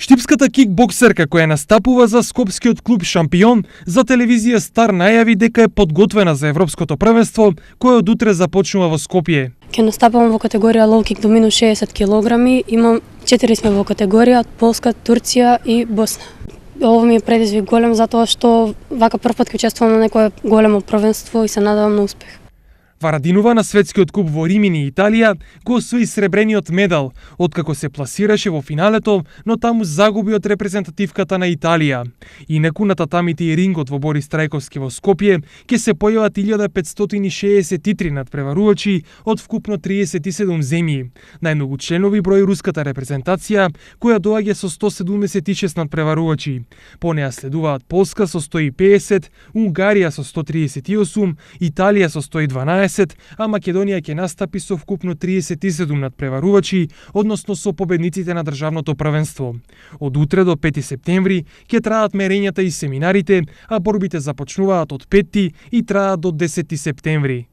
Штипската кикбоксерка која настапува за скопскиот клуб Шампион за телевизија Стар најави дека е подготвена за европското првенство кое од утре започнува во Скопје. Ќе настапувам во категорија лоу кик до минус 60 килограми. Имам 4 сме во категорија: Полска, Турција и Босна. Ово ми е предизвик голем затоа што вака прв пат ќе учествувам на некое големо првенство и се надевам на успех. Варадинова на светскиот куп во Римини, Италија, го освои сребрениот медал, откако се пласираше во финалето, но таму загуби од репрезентативката на Италија. Инаку на татамите и рингот во Борис Трајковски во Скопје ќе се појават 1563 надпреварувачи од вкупно 37 земји. Најмногу членови брои руската репрезентација, која доаѓа со 176 надпреварувачи. По неа следуваат Полска со 150, Унгарија со 138, Италија со 112, а Македонија ќе настапи со вкупно 37 надпреварувачи, односно со победниците на државното првенство. Од утре до 5 септември ќе траат мерењата и семинарите, а борбите започнуваат од 5 и траат до 10 септември.